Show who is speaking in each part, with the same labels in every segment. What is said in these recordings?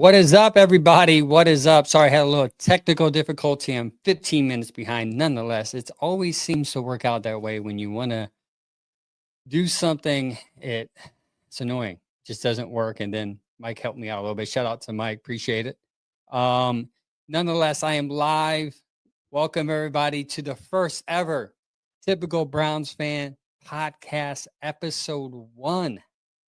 Speaker 1: What is up, everybody? What is up? Sorry, I had a little technical difficulty. I'm 15 minutes behind. Nonetheless, it always seems to work out that way when you want to do something. It's annoying. Just doesn't work. And then Mike helped me out a little bit. Shout out to Mike. Appreciate it. Nonetheless, I am live. Welcome, everybody, to the first ever Typical Brownz Fan podcast, episode 1.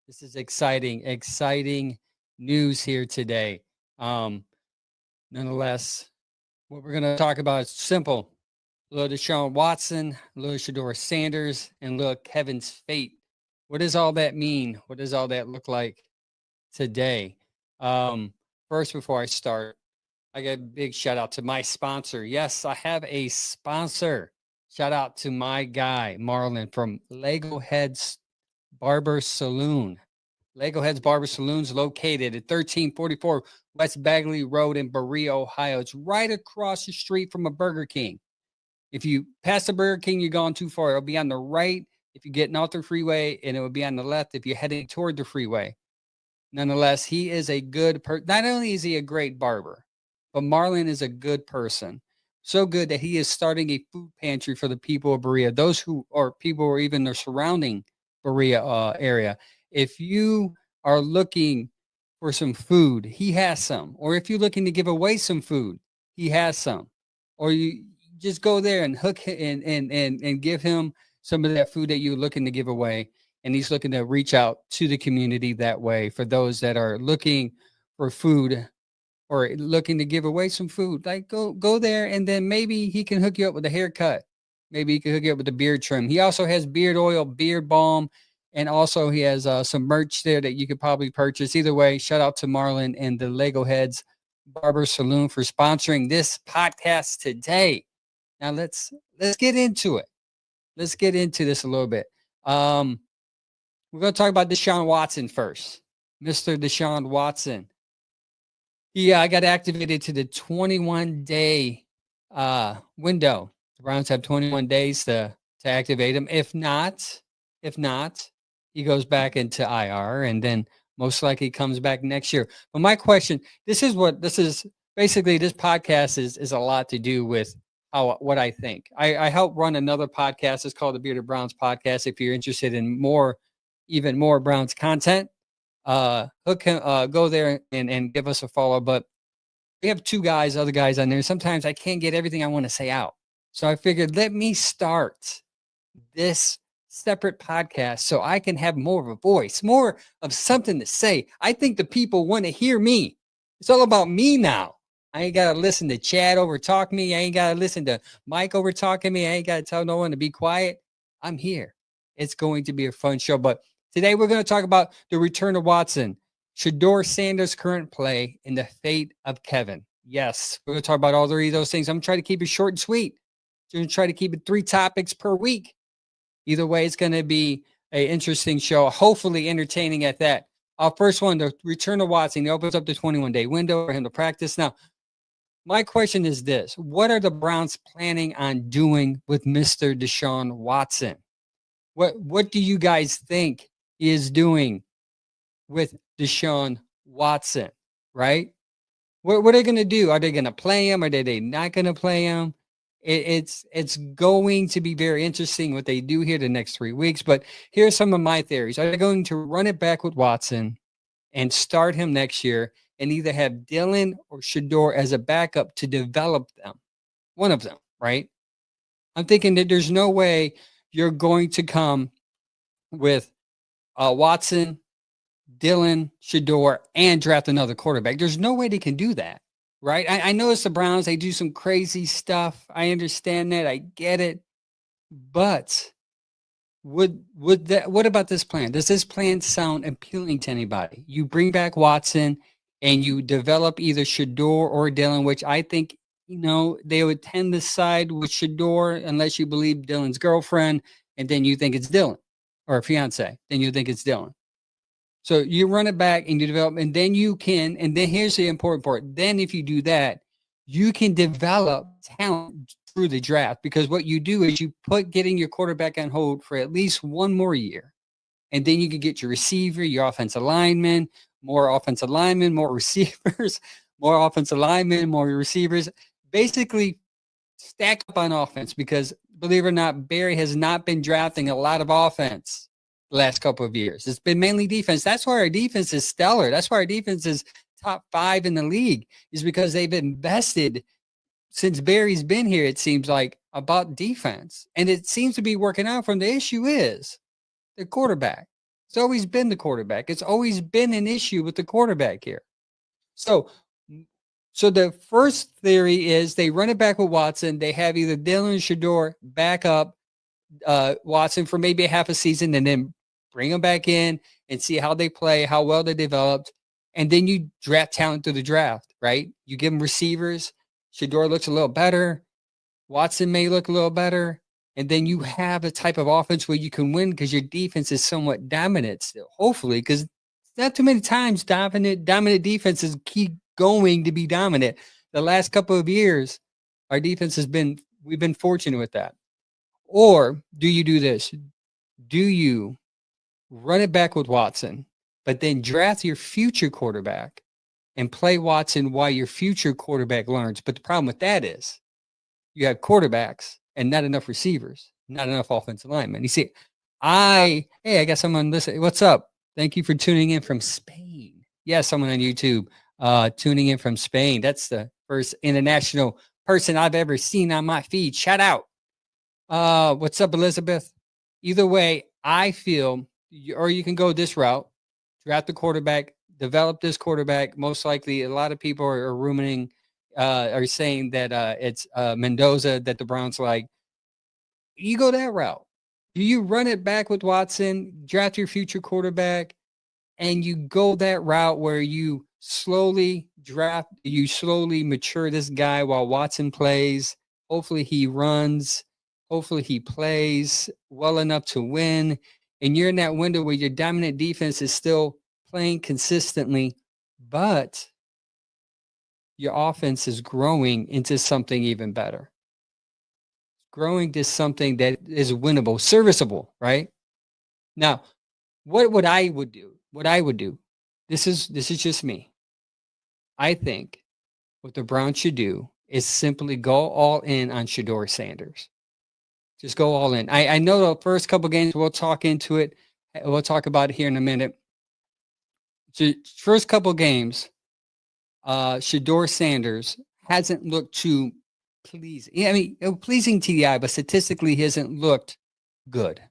Speaker 1: This is exciting news here today. Nonetheless, what we're going to talk about is simple. Little Deshaun Watson, little Shedeur Sanders, and little Kevin's fate. What does all that mean? What does all that look like today? First, before I start, I got a big shout out to my sponsor. Yes, I have a sponsor. Shout out to my guy, Marlon from Lego Heads Barber Saloon. Lego Heads Barber Saloon's located at 1344 West Bagley Road in Berea, Ohio. It's right across the street from a Burger King. If you pass the Burger King, you're going too far. It'll be on the right if you're getting off the freeway, and it will be on the left if you're heading toward the freeway. Nonetheless, he is a good person. Not only is he a great barber, but Marlon is a good person. So good that he is starting a food pantry for the people of Berea, those who are people or even the surrounding Berea area. If you are looking for some food, he has some. Or if you're looking to give away some food, he has some. Or you just go there and hook and give him some of that food that you're looking to give away. And he's looking to reach out to the community that way for those that are looking for food or looking to give away some food. Like go there, and then maybe he can hook you up with a haircut. Maybe he can hook you up with a beard trim. He also has beard oil, beard balm, and also he has some merch there that you could probably purchase. Either way, shout out to Marlon and the Lego Heads Barber Saloon for sponsoring this podcast today. Now let's get into it. Let's get into this a little bit. We're going to talk about Deshaun Watson first. Mr. Deshaun Watson. I got activated to the 21-day window. The Browns have 21 days to activate him. If not, he goes back into IR, and then most likely comes back next year. But my question, this is basically, this podcast is a lot to do with what I think. I help run another podcast. It's called the Bearded Browns Podcast. If you're interested in even more Browns content, go there and give us a follow. But we have other guys on there. Sometimes I can't get everything I want to say out. So I figured, let me start this separate podcast so I can have more of a voice, more of something to say. I think the people want to hear me. It's all about me now. I ain't got to listen to Chad over talk me. I ain't got to listen to Mike over talking me. I ain't got to tell no one to be quiet. I'm here. It's going to be a fun show. But today we're going to talk about the return of Watson, Shedeur Sanders' current play, and the fate of Kevin. Yes, we're going to talk about all three of those things. I'm going to try to keep it short and sweet. I'm going to try to keep it 3 topics per week. Either way, it's going to be an interesting show, hopefully entertaining at that. First one, the return of Watson. He opens up the 21-day window for him to practice. Now, my question is this. What are the Browns planning on doing with Mr. Deshaun Watson? What do you guys think he is doing with Deshaun Watson, right? What are they going to do? Are they going to play him? Are they not going to play him? It's going to be very interesting what they do here the next 3 weeks. But here's some of my theories. Are they going to run it back with Watson and start him next year and either have Dylan or Shedeur as a backup to develop them? One of them, right? I'm thinking that there's no way you're going to come with Watson, Dylan, Shedeur, and draft another quarterback. There's no way they can do that. Right? I know it's the Browns. They do some crazy stuff. I understand that. I get it. But what about this plan? Does this plan sound appealing to anybody? You bring back Watson and you develop either Shedeur or Dylan, which I think, they would tend to side with Shedeur unless you believe Dylan's girlfriend, and then you think it's Dylan, or fiance, then you think it's Dylan. So you run it back and you develop, and then and then here's the important part. Then if you do that, you can develop talent through the draft, because what you do is you put getting your quarterback on hold for at least one more year. And then you can get your receiver, your offensive lineman, more offensive linemen, more receivers, more offensive linemen, more receivers. Basically, stack up on offense because, believe it or not, Barry has not been drafting a lot of offense the last couple of years. It's been mainly defense. That's why our defense is stellar. That's why our defense is top 5 in the league, is because they've invested since Barry's been here, it seems like, about defense. And it seems to be working out from the issue is the quarterback. It's always been the quarterback. It's always been an issue with the quarterback here. So the first theory is they run it back with Watson. They have either Dylan or Shedeur back up Watson for maybe a half a season and then bring them back in and see how they play, how well they developed. And then you draft talent through the draft, right? You give them receivers. Shedeur looks a little better. Watson may look a little better. And then you have a type of offense where you can win because your defense is somewhat dominant still, hopefully, because not too many times dominant defenses keep going to be dominant. The last couple of years, our defense we've been fortunate with that. Or do you do this? Do you run it back with Watson, but then draft your future quarterback and play Watson while your future quarterback learns? But the problem with that is you have quarterbacks and not enough receivers, not enough offensive linemen. You see, I got someone listening. What's up? Thank you for tuning in from Spain. Yeah, someone on YouTube tuning in from Spain. That's the first international person I've ever seen on my feed. Shout out. What's up, Elizabeth? Either way, I feel, or you can go this route, draft the quarterback, develop this quarterback. Most likely, a lot of people are ruminating, are saying that it's Mendoza that the Browns like. You go that route. Do you run it back with Watson, draft your future quarterback, and you go that route where you slowly mature this guy while Watson plays? Hopefully he runs. Hopefully he plays well enough to win. And you're in that window where your dominant defense is still playing consistently, but your offense is growing into something even better. Growing to something that is winnable, serviceable, right? Now, what I would do, this is just me. I think what the Browns should do is simply go all in on Shedeur Sanders. Just go all in. I know the first couple games, we'll talk into it. We'll talk about it here in a minute. First couple games, Shedeur Sanders hasn't looked too pleasing. I mean, pleasing to the eye, but statistically he hasn't looked good.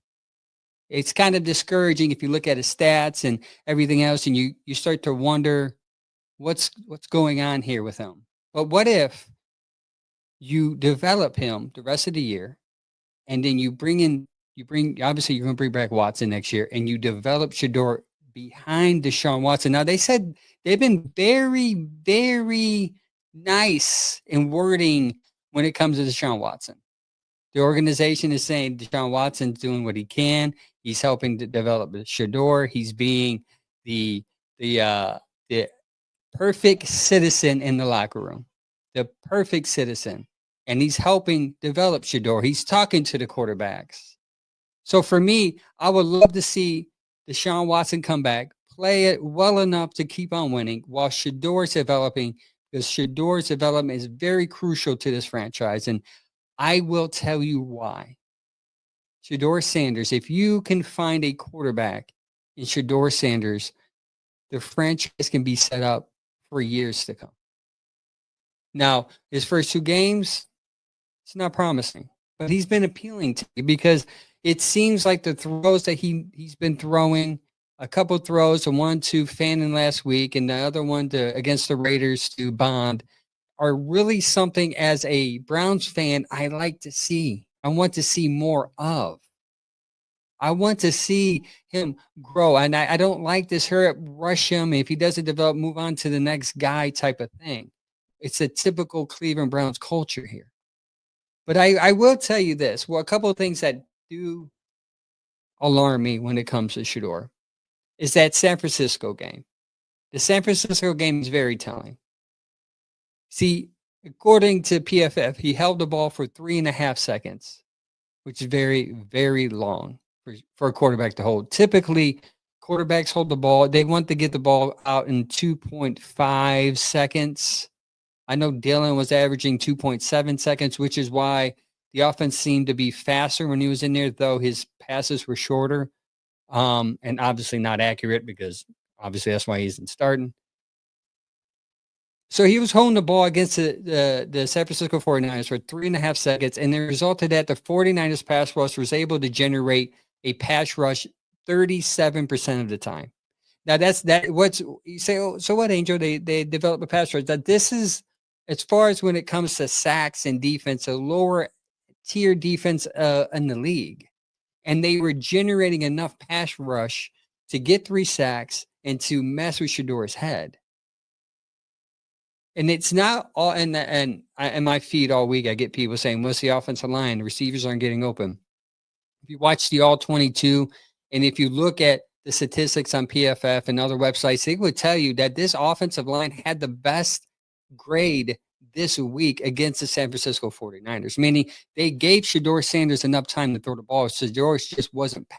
Speaker 1: It's kind of discouraging if you look at his stats and everything else, and you start to wonder what's going on here with him. But what if you develop him the rest of the year, and then obviously you're going to bring back Watson next year, and you develop Shedeur behind Deshaun Watson. Now, they said they've been very, very nice in wording when it comes to Deshaun Watson. The organization is saying Deshaun Watson's doing what he can. He's helping to develop Shedeur. He's being the perfect citizen in the locker room, the perfect citizen. And he's helping develop Shedeur. He's talking to the quarterbacks. So for me, I would love to see Deshaun Watson come back, play it well enough to keep on winning while Shedeur's developing, because Shedeur's development is very crucial to this franchise. And I will tell you why. Shedeur Sanders, if you can find a quarterback in Shedeur Sanders, the franchise can be set up for years to come. Now, his first 2 games, it's not promising, but he's been appealing to me because it seems like the throws that he's been throwing, a couple throws, the one to Fannin last week and the other one against the Raiders to Bond, are really something as a Browns fan I like to see. I want to see more of. I want to see him grow. And I don't like this hurry up, rush him. If he doesn't develop, move on to the next guy type of thing. It's a typical Cleveland Browns culture here. But I will tell you this. Well, a couple of things that do alarm me when it comes to Shedeur is that San Francisco game. The San Francisco game is very telling. See, according to PFF, he held the ball for 3.5 seconds, which is very, very long for a quarterback to hold. Typically, quarterbacks hold the ball. They want to get the ball out in 2.5 seconds. I know Dylan was averaging 2.7 seconds, which is why the offense seemed to be faster when he was in there, though his passes were shorter, and obviously not accurate because obviously that's why he isn't starting. So he was holding the ball against the San Francisco 49ers for 3.5 seconds, and the result of that, the 49ers pass rush was able to generate a pass rush 37% of the time. Now that's what's you say, oh, so what, Angel? They develop a pass rush. That this is as far as when it comes to sacks and defense, a lower tier defense in the league. And they were generating enough pass rush to get 3 sacks and to mess with Shedeur's head. And it's not all, and my feed all week, I get people saying, what's the offensive line? The receivers aren't getting open. If you watch the all 22, and if you look at the statistics on PFF and other websites, they would tell you that this offensive line had the best grade this week against the San Francisco 49ers, meaning they gave Shedeur Sanders enough time to throw the ball. Shedeur just wasn't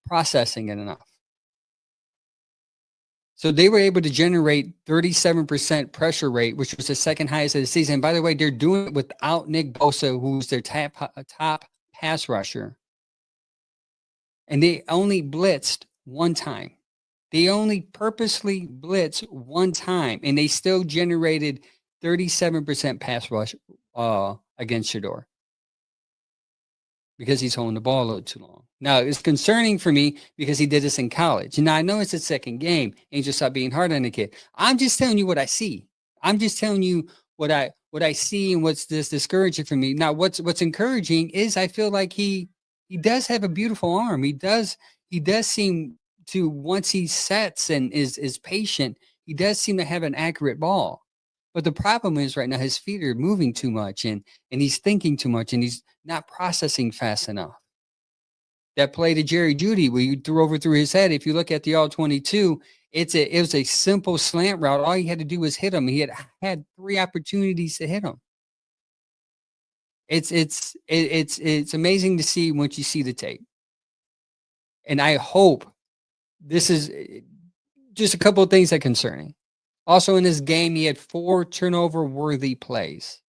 Speaker 1: processing it enough. So they were able to generate 37% pressure rate, which was the second highest of the season. And by the way, they're doing it without Nick Bosa, who's their top pass rusher. And they only blitzed one time. They only purposely blitzed one time, and they still generated 37% pass rush against Shedeur because he's holding the ball a little too long. Now, it's concerning for me because he did this in college. Now, I know it's a second game. Angel, stop being hard on the kid. I'm just telling you what I see. I'm just telling you what I see and what's this discouraging for me. Now, what's encouraging is I feel like he does have a beautiful arm. He does seem to, once he sets and is patient, he does seem to have an accurate ball. But the problem is right now his feet are moving too much and he's thinking too much and he's not processing fast enough. That play to Jerry Jeudy where you threw over through his head, if you look at the all 22, it was a simple slant route. All he had to do was hit him. He had 3 opportunities to hit him. It's amazing to see once you see the tape. And I hope this is just a couple of things that are concerning. Also in this game, he had 4 turnover-worthy plays.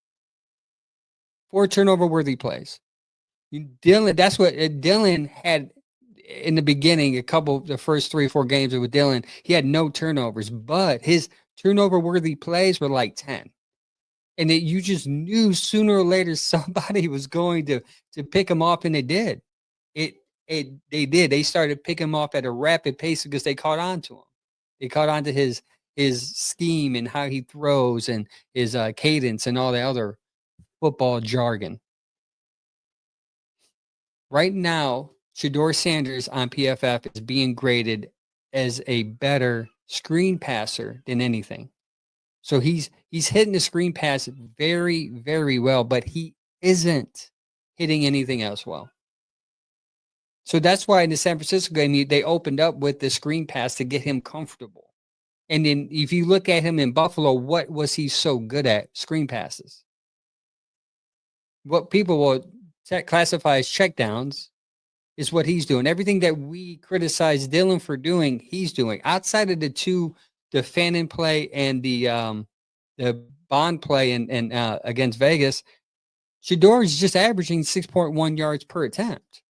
Speaker 1: 4 turnover-worthy plays. Dylan, that's what Dylan had in the beginning, the first 3 or 4 games with Dylan, he had no turnovers, but his turnover-worthy plays were like 10. And you just knew sooner or later somebody was going to pick him off, and they did. They did. They started picking him off at a rapid pace because they caught on to him. They caught on to his scheme and how he throws and his cadence and all the other football jargon. Right now, Shedeur Sanders on PFF is being graded as a better screen passer than anything. So he's hitting the screen pass very, very well, but he isn't hitting anything else well. So that's why in the San Francisco game, they opened up with the screen pass to get him comfortable. And then if you look at him in Buffalo, what was he so good at? Screen passes. What people will classify as checkdowns is what he's doing. Everything that we criticize Dylan for doing, he's doing. Outside of the Fannin play and the Bond play and against Vegas, Shedeur is just averaging 6.1 yards per attempt.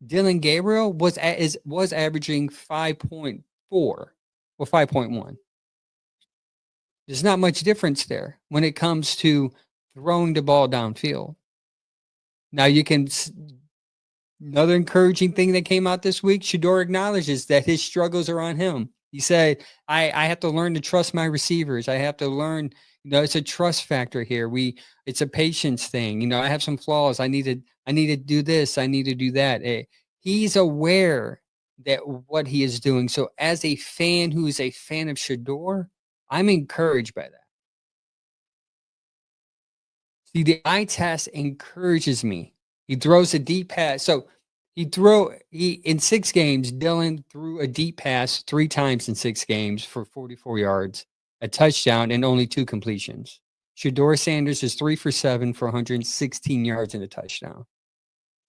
Speaker 1: Dylan Gabriel was averaging 5.4 or 5.1. There's not much difference there when it comes to throwing the ball downfield. Now another encouraging thing that came out this week, Shedeur acknowledges that his struggles are on him. He said, I have to learn to trust my receivers. I have to learn, it's a trust factor here. It's a patience thing. I have some flaws. I need to do this. I need to do that. He's aware that what he is doing. So as a fan who is a fan of Shedeur, I'm encouraged by that. See, the eye test encourages me. He throws a deep pass. So in 6 games, Dylan threw a deep pass 3 times in 6 games for 44 yards, a touchdown, and only 2 completions. Shedeur Sanders is 3 for 7 for 116 yards and a touchdown.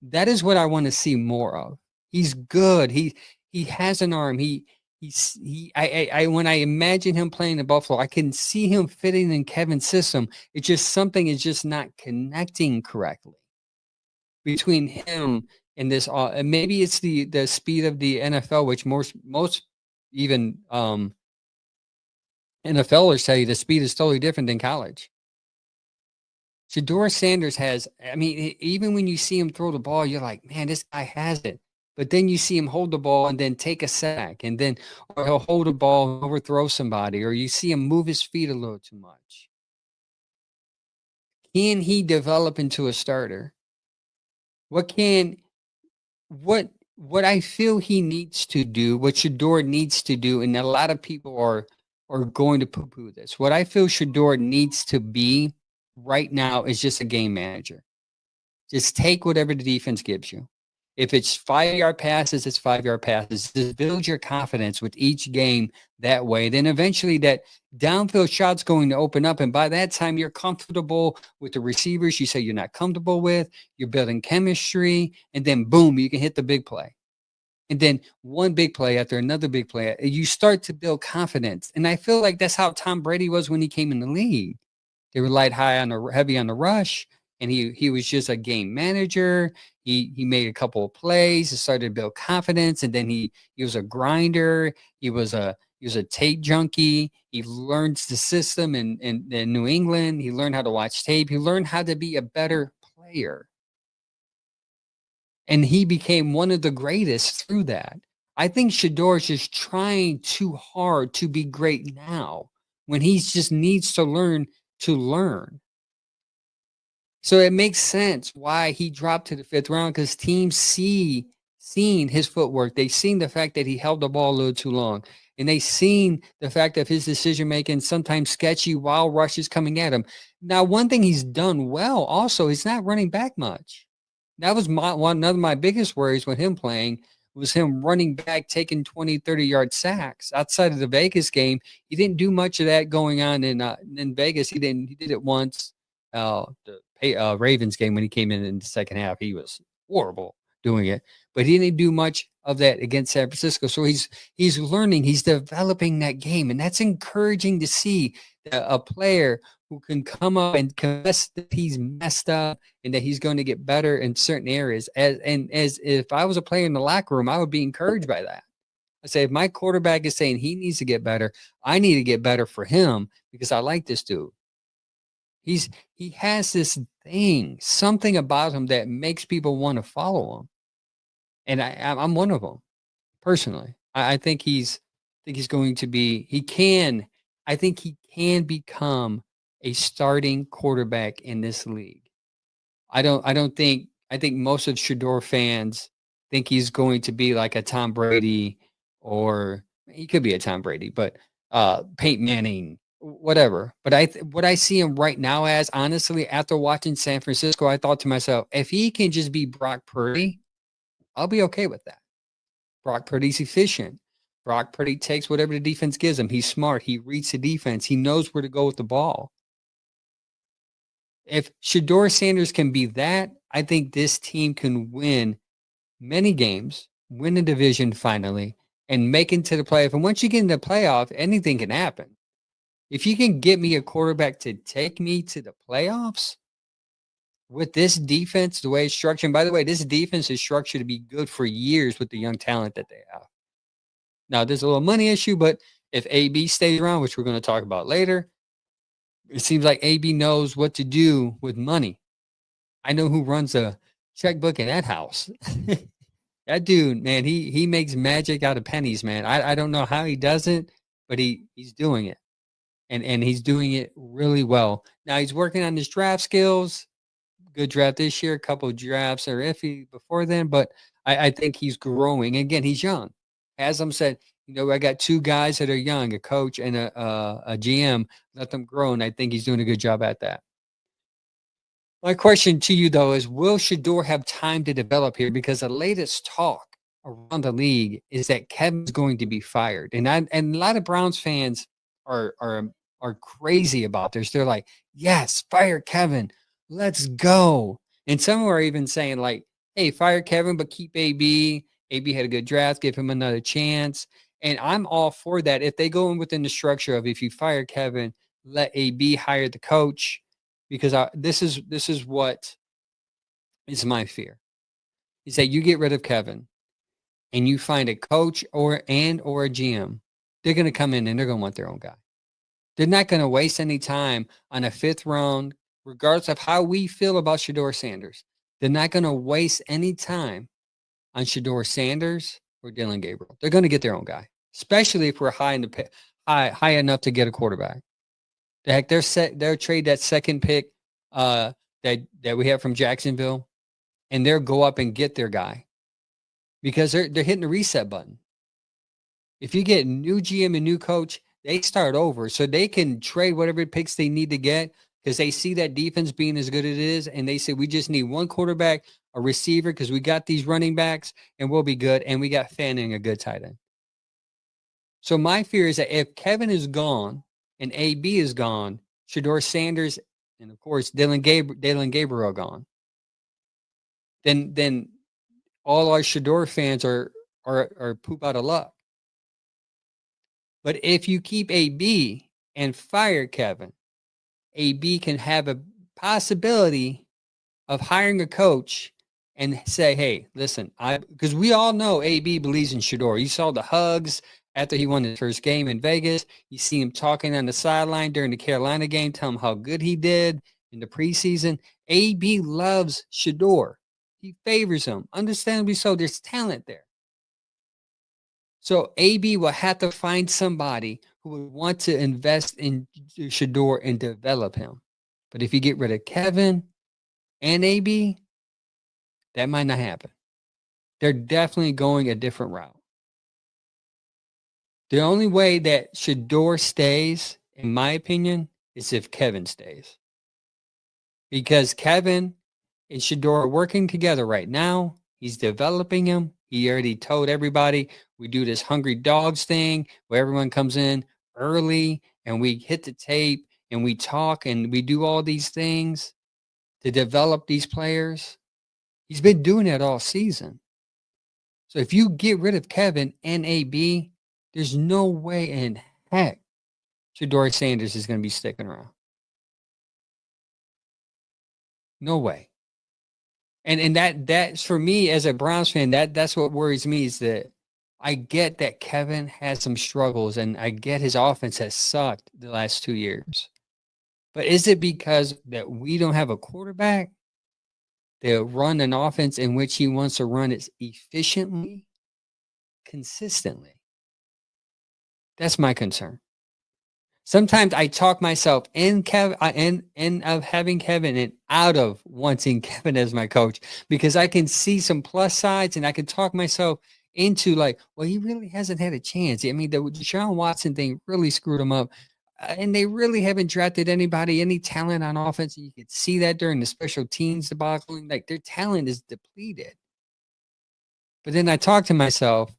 Speaker 1: That is what I want to see more of. He's good. He he has an arm. When I imagine him playing in Buffalo, I can see him fitting in Kevin's system. It's just something is just not connecting correctly between him and this. And maybe it's the speed of the NFL, which most even NFLers tell you the speed is totally different than college. Shedeur Sanders has, I mean, even when you see him throw the ball, you're like, man, this guy has it. But then you see him hold the ball and then take a sack, and then or he'll hold the ball and overthrow somebody, or you see him move his feet a little too much. Can he develop into a starter? What can what I feel he needs to do, what Shedeur needs to do, and a lot of people are going to poo-poo this. What I feel Shedeur needs to be right now is just a game manager. Just take whatever the defense gives you. If it's 5-yard passes, it's 5-yard passes. Just build your confidence with each game that way. Then eventually that downfield shot's going to open up. And by that time, you're comfortable with the receivers you say you're not comfortable with. You're building chemistry. And then boom, you can hit the big play. And then one big play after another big play. You start to build confidence. And I feel like that's how Tom Brady was when he came in the league. They relied heavy on the rush. And he was just a game manager. He made a couple of plays. He started to build confidence, and then he was a grinder. He was a tape junkie. He learned the system in New England. He learned how to watch tape. He learned how to be a better player, and he became one of the greatest through that. I think Shedeur is just trying too hard to be great now when he just needs to learn to learn. So it makes sense why he dropped to the 5th round, because teams seen his footwork. They've seen the fact that he held the ball a little too long. And they've seen the fact of his decision-making sometimes sketchy while rush is coming at him. Now, one thing he's done well also, he's not running back much. That was one of my biggest worries with him playing, was him running back, taking 20, 30-yard sacks. Outside of the Vegas game, he didn't do much of that going on in Vegas. He did it once. The Ravens game when he came in the second half, he was horrible doing it, but he didn't do much of that against San Francisco. So he's learning, he's developing that game, and that's encouraging to see a player who can come up and confess that he's messed up and that he's going to get better in certain areas. As if I was a player in the locker room, I would be encouraged by that. I say, if my quarterback is saying he needs to get better, I need to get better for him because I like this dude. He has this thing, something about him that makes people want to follow him. And I'm one of them personally. I think he's going to be, I think he can become a starting quarterback in this league. I think most of Shedeur fans think he's going to be like a Tom Brady, or he could be a Tom Brady, but Peyton Manning, whatever. But what I see him right now as, honestly, after watching San Francisco, I thought to myself, if he can just be Brock Purdy, I'll be okay with that. Brock Purdy's efficient. Brock Purdy takes whatever the defense gives him. He's smart. He reads the defense. He knows where to go with the ball. If Shedeur Sanders can be that, I think this team can win many games, win a division finally, and make it to the playoff. And once you get in the playoff, anything can happen. If you can get me a quarterback to take me to the playoffs with this defense, the way it's structured, and by the way, this defense is structured to be good for years with the young talent that they have. Now, there's a little money issue, but if AB stays around, which we're going to talk about later, it seems like AB knows what to do with money. I know who runs a checkbook in that house. That dude, man, he makes magic out of pennies, man. I don't know how he does it, but he's doing it. And he's doing it really well. Now he's working on his draft skills. Good draft this year. A couple of drafts are iffy before then, but I think he's growing. Again, he's young. As I'm said, I got two guys that are young, a coach and a GM. Let them grow, and I think he's doing a good job at that. My question to you, though, is will Shedeur have time to develop here? Because the latest talk around the league is that Kevin's going to be fired. And a lot of Browns fans are crazy about this. They're like, yes, fire Kevin. Let's go. And some are even saying like, hey, fire Kevin, but keep AB AB had a good draft, give him another chance. And I'm all for that. If they go in within the structure of if you fire Kevin, let AB hire the coach, because this is what is my fear. Is that you get rid of Kevin and you find a coach or a GM, they're going to come in and they're going to want their own guy. They're not going to waste any time on a 5th round, regardless of how we feel about Shedeur Sanders. They're not going to waste any time on Shedeur Sanders or Dylan Gabriel. They're going to get their own guy, especially if we're high enough to get a quarterback. The heck, they'll trade that second pick that we have from Jacksonville, and they'll go up and get their guy because they're hitting the reset button. If you get new GM and new coach, they start over, so they can trade whatever picks they need to get because they see that defense being as good as it is, and they say we just need one quarterback, a receiver, because we got these running backs, and we'll be good, and we got Fanning, a good tight end. So my fear is that if Kevin is gone and AB is gone, Shedeur Sanders, and of course Dylan Gabriel gone, then all our Shedeur fans are poop out of luck. But if you keep AB and fire Kevin, AB can have a possibility of hiring a coach and say, hey, listen, because we all know AB believes in Shedeur. You saw the hugs after he won his first game in Vegas. You see him talking on the sideline during the Carolina game, tell him how good he did in the preseason. AB loves Shedeur. He favors him. Understandably so. There's talent there. So AB will have to find somebody who would want to invest in Shedeur and develop him. But if you get rid of Kevin and AB, that might not happen. They're definitely going a different route. The only way that Shedeur stays, in my opinion, is if Kevin stays. Because Kevin and Shedeur are working together right now. He's developing him. He already told everybody we do this hungry dogs thing where everyone comes in early and we hit the tape and we talk and we do all these things to develop these players. He's been doing that all season. So if you get rid of Kevin and AB, there's no way in heck Shedeur Sanders is going to be sticking around. No way. And that's for me as a Browns fan, that's what worries me, is that I get that Kevin has some struggles and I get his offense has sucked the last 2 years. But is it because that we don't have a quarterback that run an offense in which he wants to run it efficiently, consistently? That's my concern. Sometimes I talk myself in of having Kevin and out of wanting Kevin as my coach, because I can see some plus sides and I can talk myself into like, well, he really hasn't had a chance. I mean, the Deshaun Watson thing really screwed him up. And they really haven't drafted any talent on offense. You could see that during the special teams debacle. Like, their talent is depleted. But then I talk to myself,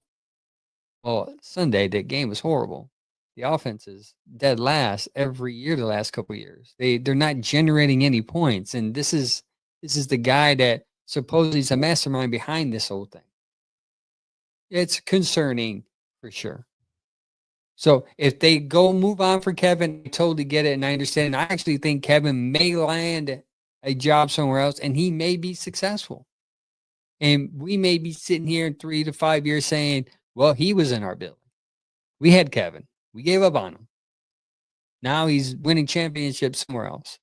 Speaker 1: well, Sunday, that game was horrible. The offense is dead last every year the last couple of years. They're not generating any points. And this is the guy that supposedly is a mastermind behind this whole thing. It's concerning for sure. So if they go move on for Kevin, I totally get it and I understand. I actually think Kevin may land a job somewhere else and he may be successful. And we may be sitting here in 3 to 5 years saying, well, he was in our building. We had Kevin. We gave up on him. Now he's winning championships somewhere else.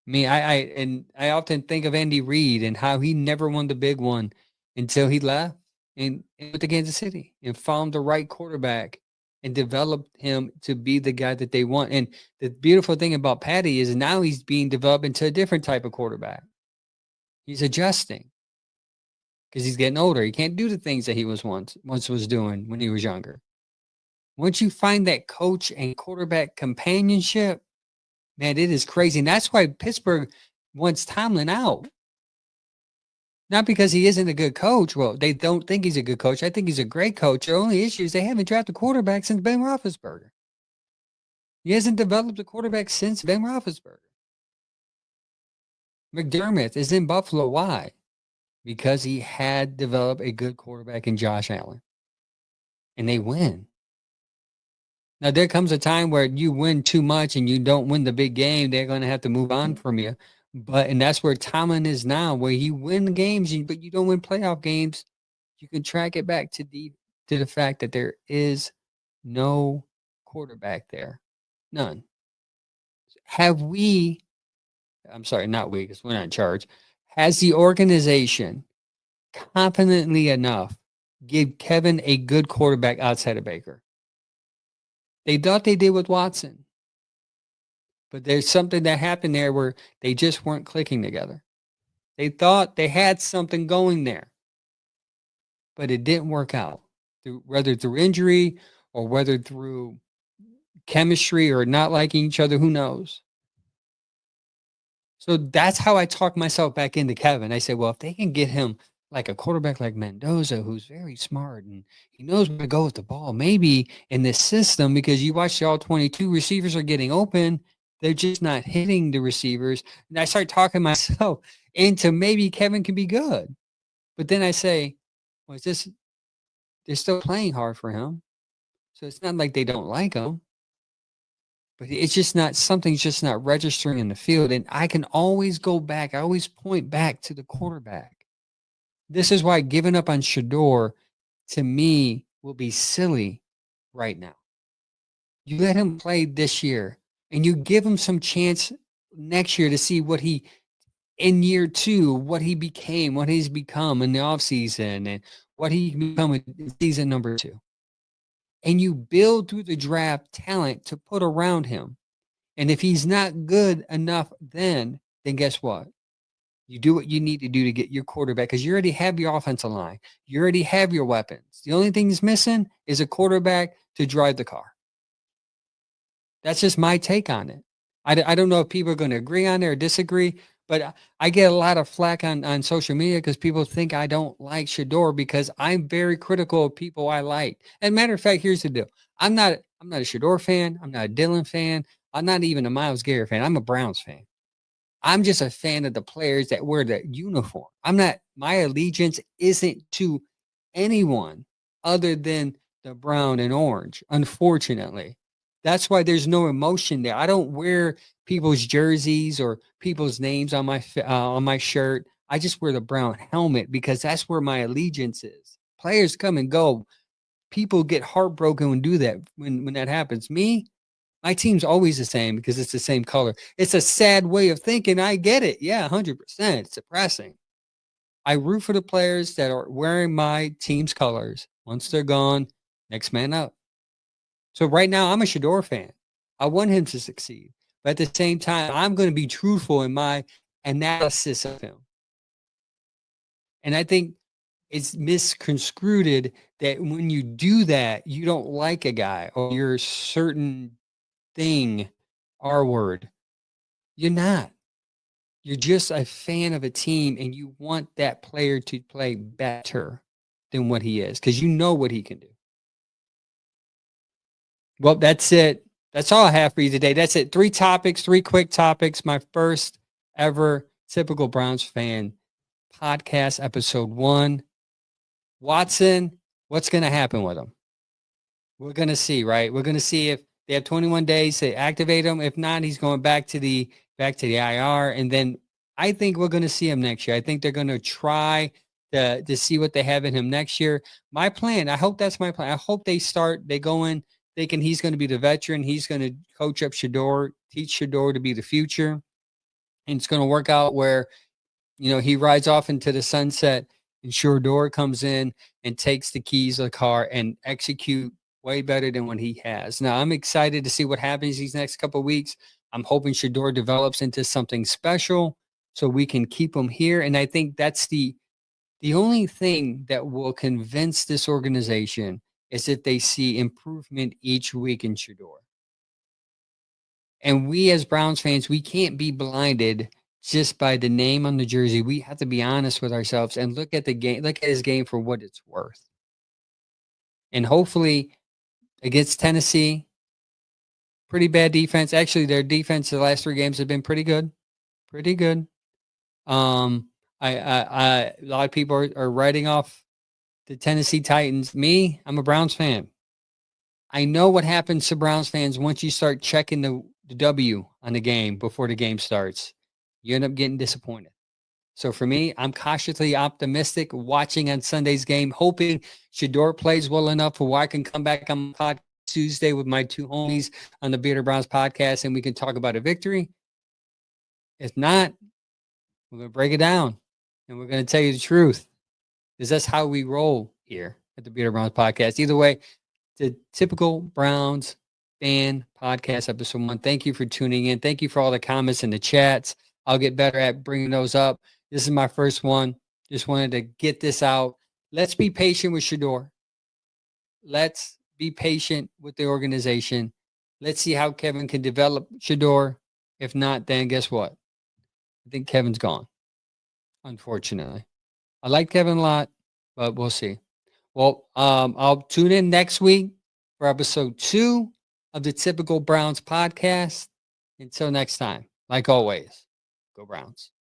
Speaker 1: I mean, I often think of Andy Reid and how he never won the big one until he left and went to Kansas City and found the right quarterback and developed him to be the guy that they want. And the beautiful thing about Patty is now he's being developed into a different type of quarterback. He's adjusting because he's getting older. He can't do the things that he was once was doing when he was younger. Once you find that coach and quarterback companionship, man, it is crazy. And that's why Pittsburgh wants Tomlin out. Not because he isn't a good coach. Well, they don't think he's a good coach. I think he's a great coach. The only issue is they haven't drafted a quarterback since Ben Roethlisberger. He hasn't developed a quarterback since Ben Roethlisberger. McDermott is in Buffalo. Why? because he had developed a good quarterback in Josh Allen, and they win. Now there comes a time where you win too much and you don't win the big game, they're gonna have to move on from you. And that's where Tomlin is now, where you win games, but you don't win playoff games. You can track it back to the fact that there is no quarterback there. None. Have we I'm sorry, not we, because we're not in charge. Has the organization confidently enough give Kevin a good quarterback outside of Baker? They thought they did with Watson, but there's something that happened there where they just weren't clicking together. They thought they had something going there, but it didn't work out. Whether through injury or whether through chemistry or not liking each other, who knows? So that's how I talk myself back into Kevin. I say, well, if they can get him like a quarterback like Mendoza, who's very smart and he knows where to go with the ball, maybe in this system, because you watch the all 22 receivers are getting open, they're just not hitting the receivers. And I start talking myself into maybe Kevin can be good. But then I say, well, they're still playing hard for him. So it's not like they don't like him. But it's just not something's just not registering in the field. And I can always go back. I always point back to the quarterback. This is why giving up on Shedeur to me will be silly right now. You let him play this year and you give him some chance next year to see what he in year 2, what he became, what he's become in the offseason and what he can become in season number 2. And you build through the draft talent to put around him. And if he's not good enough then guess what? You do what you need to do to get your quarterback because you already have your offensive line. You already have your weapons. The only thing he's missing is a quarterback to drive the car. That's just my take on it. I don't know if people are going to agree on it or disagree, but I get a lot of flack on social media because people think I don't like Shedeur because I'm very critical of people I like. And matter of fact, here's the deal. I'm not a Shedeur fan. I'm not a Dylan fan. I'm not even a Myles Garrett fan. I'm a Browns fan. I'm just a fan of the players that wear the uniform. My allegiance isn't to anyone other than the brown and orange, unfortunately. That's why there's no emotion there. I don't wear people's jerseys or people's names on my shirt. I just wear the brown helmet because that's where my allegiance is. Players come and go. People get heartbroken when do that when that happens. Me, my team's always the same because it's the same color. It's a sad way of thinking. I get it. Yeah, 100%. It's depressing. I root for the players that are wearing my team's colors. Once they're gone, next man up. So right now, I'm a Shedeur fan. I want him to succeed. But at the same time, I'm going to be truthful in my analysis of him. And I think it's misconstrued that when you do that, you don't like a guy or you're a certain thing, R word. You're not. You're just a fan of a team and you want that player to play better than what he is because you know what he can do. Well, that's it. That's all I have for you today. That's it. 3 quick topics. My first ever Typical Brownz Fan podcast, episode 1. Watson, what's going to happen with him? We're going to see, right? We're going to see if they have 21 days to activate him. If not, he's going back to the IR. And then I think we're going to see him next year. I think they're going to try to see what they have in him next year. My plan, I hope that's my plan. I hope they go in thinking he's going to be the veteran. He's going to coach up Shedeur, teach Shedeur to be the future. And it's going to work out where, he rides off into the sunset and Shedeur comes in and takes the keys of the car and execute way better than what he has. Now, I'm excited to see what happens these next couple of weeks. I'm hoping Shedeur develops into something special so we can keep him here. And I think that's the only thing that will convince this organization is if they see improvement each week in Shedeur. And we as Browns fans, we can't be blinded just by the name on the jersey. We have to be honest with ourselves and look at the game, look at his game for what it's worth. And hopefully against Tennessee, pretty bad defense. Actually, their defense the last 3 games have been pretty good. Pretty good. A lot of people are writing off the Tennessee Titans. Me, I'm a Browns fan. I know what happens to Browns fans once you start checking the W on the game before the game starts. You end up getting disappointed. So for me, I'm cautiously optimistic watching on Sunday's game, hoping Shedeur plays well enough where I can come back on podcast Tuesday with my two homies on the Bearded Browns podcast and we can talk about a victory. If not, we're going to break it down and we're going to tell you the truth because that's how we roll here at the Bearded Browns podcast. Either way, the Typical Brownz Fan podcast episode 1. Thank you for tuning in. Thank you for all the comments in the chats. I'll get better at bringing those up. This is my first one. Just wanted to get this out. Let's be patient with Shedeur. Let's be patient with the organization. Let's see how Kevin can develop Shedeur. If not, then guess what? I think Kevin's gone, unfortunately. I like Kevin a lot, but we'll see. Well, I'll tune in next week for episode 2 of the Typical Brownz podcast. Until next time, like always, go Browns.